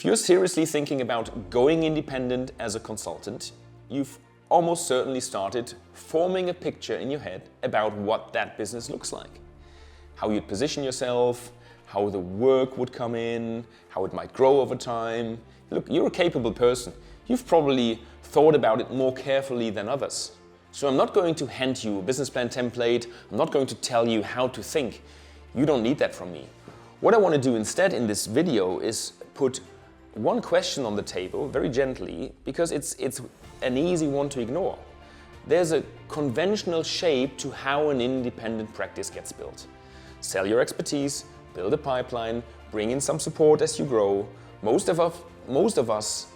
If you're seriously thinking about going independent as a consultant, you've almost certainly started forming a picture in your head about what that business looks like. How you'd position yourself, how the work would come in, how it might grow over time. Look, you're a capable person. You've probably thought about it more carefully than others. So I'm not going to hand you a business plan template. I'm not going to tell you how to think. You don't need that from me. What I want to do instead in this video is put one question on the table very gently, because it's an easy one to ignore. There's a conventional shape to how an independent practice gets built. Sell your expertise, build a pipeline, bring in some support as you grow. Most of us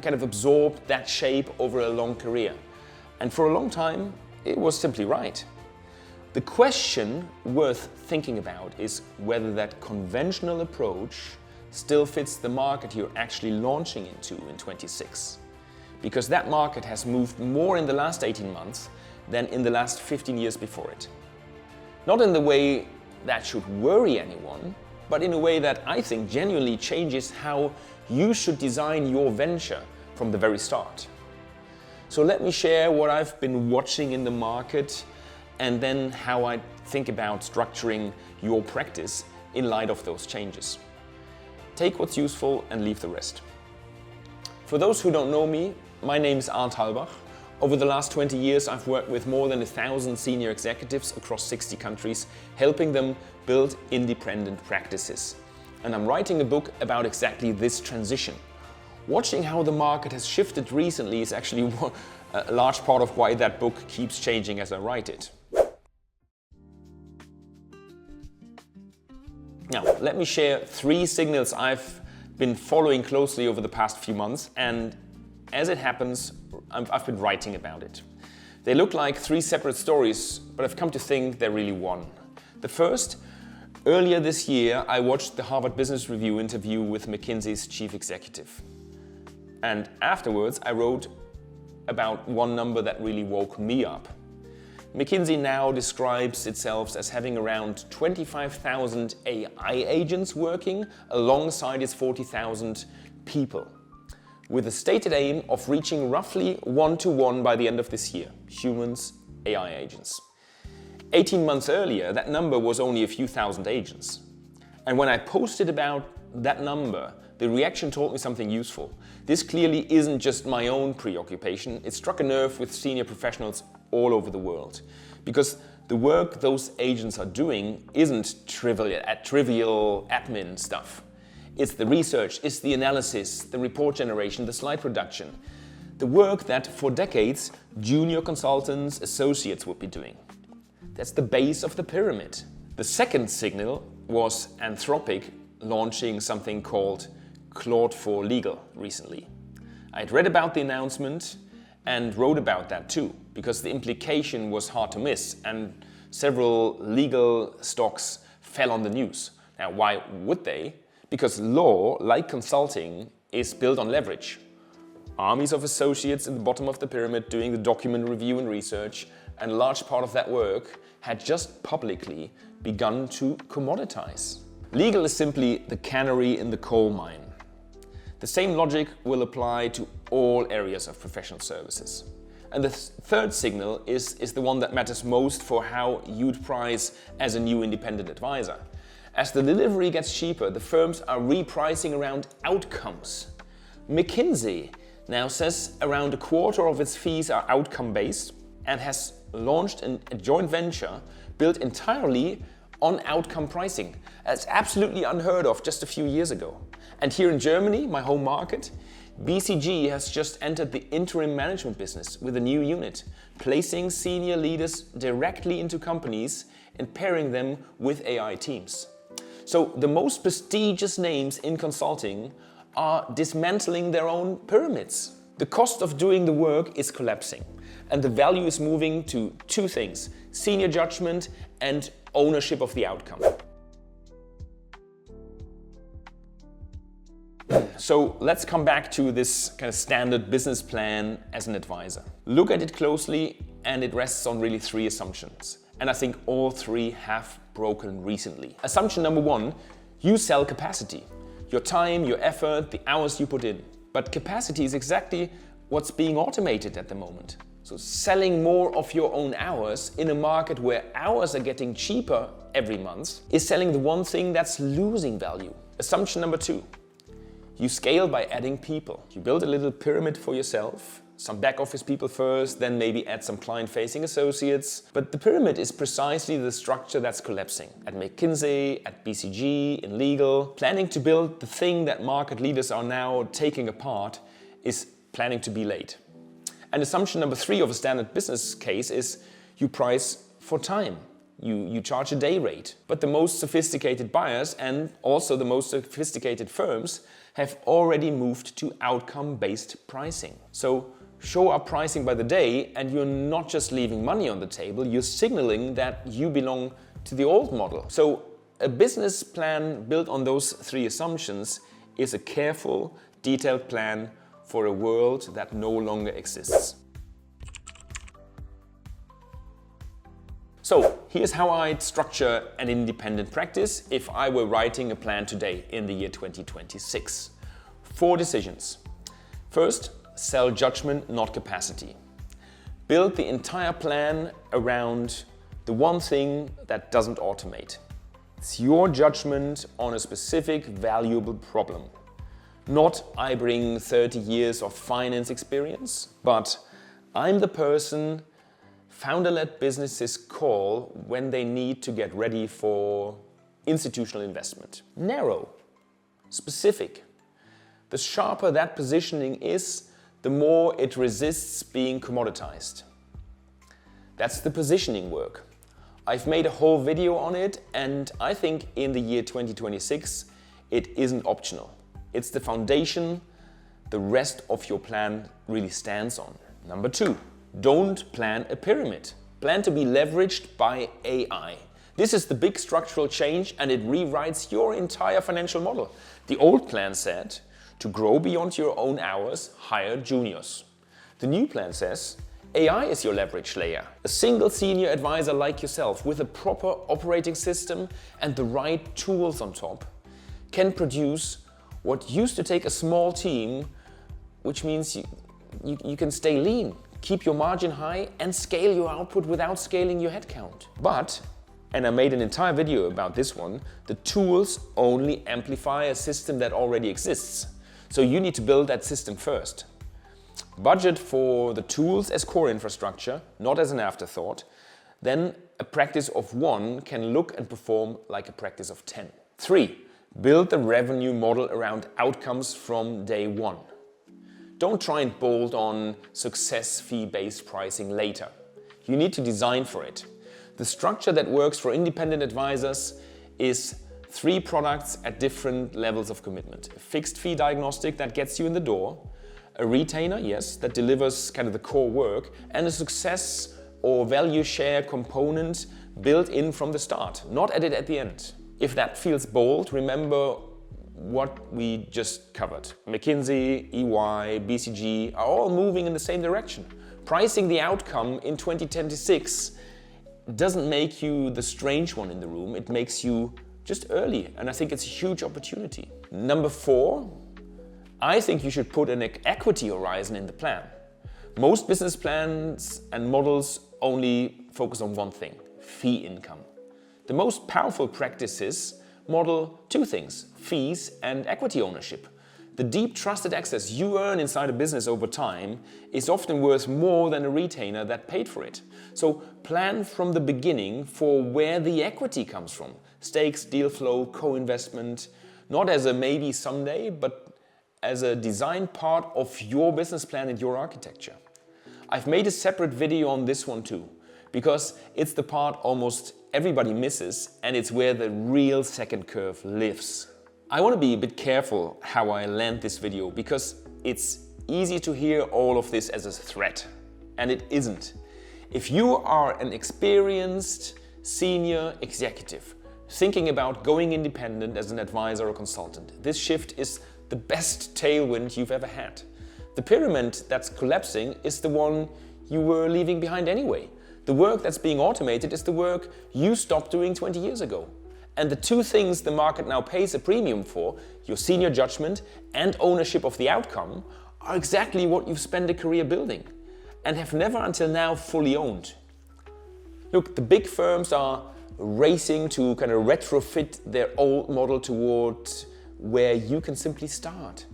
kind of absorb that shape over a long career. And for a long time, it was simply right. The question worth thinking about is whether that conventional approach still fits the market you're actually launching into in 26. Because that market has moved more in the last 18 months than in the last 15 years before it. Not in the way that should worry anyone, but in a way that I think genuinely changes how you should design your venture from the very start. So let me share what I've been watching in the market and then how I think about structuring your practice in light of those changes. Take what's useful and leave the rest. For those who don't know me, my name is Arndt Halbach. Over the last 20 years, I've worked with more than 1,000 senior executives across 60 countries, helping them build independent practices. And I'm writing a book about exactly this transition. Watching how the market has shifted recently is actually a large part of why that book keeps changing as I write it. Now, let me share 3 signals I've been following closely over the past few months, and as it happens, I've been writing about it. They look like 3 separate stories, but I've come to think they're really one. The first, earlier this year, I watched the Harvard Business Review interview with McKinsey's chief executive. And afterwards, I wrote about one number that really woke me up. McKinsey now describes itself as having around 25,000 AI agents working alongside its 40,000 people, with a stated aim of reaching roughly 1-to-1 by the end of this year, humans, AI agents. 18 months earlier, that number was only a few thousand agents. And when I posted about that number, the reaction told me something useful. This clearly isn't just my own preoccupation, it struck a nerve with senior professionals all over the world. Because the work those agents are doing isn't trivial admin stuff. It's the research, it's the analysis, the report generation, the slide production. The work that for decades junior consultants, associates would be doing. That's the base of the pyramid. The second signal was Anthropic launching something called Claude for Legal recently. I'd read about the announcement and wrote about that too, because the implication was hard to miss and several legal stocks fell on the news. Now, why would they? Because law, like consulting, is built on leverage. Armies of associates in the bottom of the pyramid doing the document review and research, and a large part of that work had just publicly begun to commoditize. Legal is simply the canary in the coal mine. The same logic will apply to all areas of professional services. And the third signal is the one that matters most for how you'd price as a new independent advisor. As the delivery gets cheaper, the firms are repricing around outcomes. McKinsey now says around a quarter of its fees are outcome-based and has launched a joint venture built entirely on outcome pricing. That's absolutely unheard of just a few years ago. And here in Germany, my home market, BCG has just entered the interim management business with a new unit, placing senior leaders directly into companies and pairing them with AI teams. So the most prestigious names in consulting are dismantling their own pyramids. The cost of doing the work is collapsing, and the value is moving to 2 things: senior judgment and ownership of the outcome. So let's come back to this kind of standard business plan as an advisor. Look at it closely, and it rests on really 3 assumptions. And I think all 3 have broken recently. Assumption number 1, you sell capacity. your time, your effort, the hours you put in. But capacity is exactly what's being automated at the moment. So selling more of your own hours in a market where hours are getting cheaper every month is selling the one thing that's losing value. Assumption number 2. You scale by adding people. You build a little pyramid for yourself, some back office people first, then maybe add some client-facing associates. But the pyramid is precisely the structure that's collapsing. At McKinsey, at BCG, in legal, planning to build the thing that market leaders are now taking apart is planning to be late. And assumption number 3 of a standard business case is you price for time. You charge a day rate. But the most sophisticated buyers and also the most sophisticated firms have already moved to outcome-based pricing. So show up pricing by the day and you're not just leaving money on the table, you're signaling that you belong to the old model. So a business plan built on those 3 assumptions is a careful, detailed plan for a world that no longer exists. So here's how I'd structure an independent practice if I were writing a plan today in the year 2026. 4 decisions. First, sell judgment, not capacity. Build the entire plan around the one thing that doesn't automate. It's your judgment on a specific valuable problem. Not I bring 30 years of finance experience, but I'm the person founder-led businesses call when they need to get ready for institutional investment. Narrow, specific. The sharper that positioning is, the more it resists being commoditized. That's the positioning work. I've made a whole video on it, and I think in the year 2026 it isn't optional. It's the foundation the rest of your plan really stands on. Number 2, don't plan a pyramid. Plan to be leveraged by AI. This is the big structural change and it rewrites your entire financial model. The old plan said, to grow beyond your own hours, hire juniors. The new plan says, AI is your leverage layer. A single senior advisor like yourself with a proper operating system and the right tools on top can produce what used to take a small team, which means you can stay lean, keep your margin high and scale your output without scaling your headcount. But, and I made an entire video about this one, the tools only amplify a system that already exists. So you need to build that system first. Budget for the tools as core infrastructure, not as an afterthought. Then a practice of 1 can look and perform like a practice of 10. 3. Build the revenue model around outcomes from day 1. Don't try and bolt on success fee-based pricing later. You need to design for it. The structure that works for independent advisors is 3 products at different levels of commitment. A fixed fee diagnostic that gets you in the door, a retainer, yes, that delivers kind of the core work, and a success or value share component built in from the start, not added at the end. If that feels bold, remember what we just covered. McKinsey, EY, BCG are all moving in the same direction. Pricing the outcome in 2026 doesn't make you the strange one in the room, it makes you just early, and I think it's a huge opportunity. Number 4, I think you should put an equity horizon in the plan. Most business plans and models only focus on one thing, fee income. The most powerful practices model 2 things, fees and equity ownership. The deep trusted access you earn inside a business over time is often worth more than a retainer that paid for it. So plan from the beginning for where the equity comes from. Stakes, deal flow, co-investment, not as a maybe someday, but as a design part of your business plan and your architecture. I've made a separate video on this one too, because it's the part almost everybody misses and it's where the real second curve lives. I want to be a bit careful how I land this video because it's easy to hear all of this as a threat, and it isn't. If you are an experienced senior executive thinking about going independent as an advisor or consultant, this shift is the best tailwind you've ever had. The pyramid that's collapsing is the one you were leaving behind anyway. The work that's being automated is the work you stopped doing 20 years ago. And the two things the market now pays a premium for, your senior judgment and ownership of the outcome, are exactly what you've spent a career building and have never until now fully owned. Look, the big firms are racing to kind of retrofit their old model towards where you can simply start.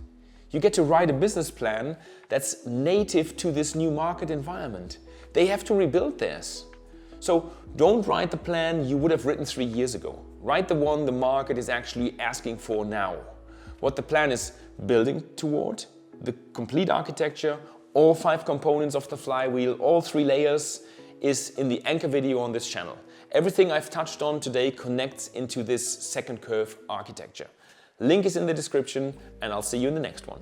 You get to write a business plan that's native to this new market environment. They have to rebuild theirs. So don't write the plan you would have written 3 years ago. Write the one the market is actually asking for now. What the plan is building toward, the complete architecture, all 5 components of the flywheel, all 3 layers, is in the anchor video on this channel. Everything I've touched on today connects into this second curve architecture. Link is in the description, and I'll see you in the next one.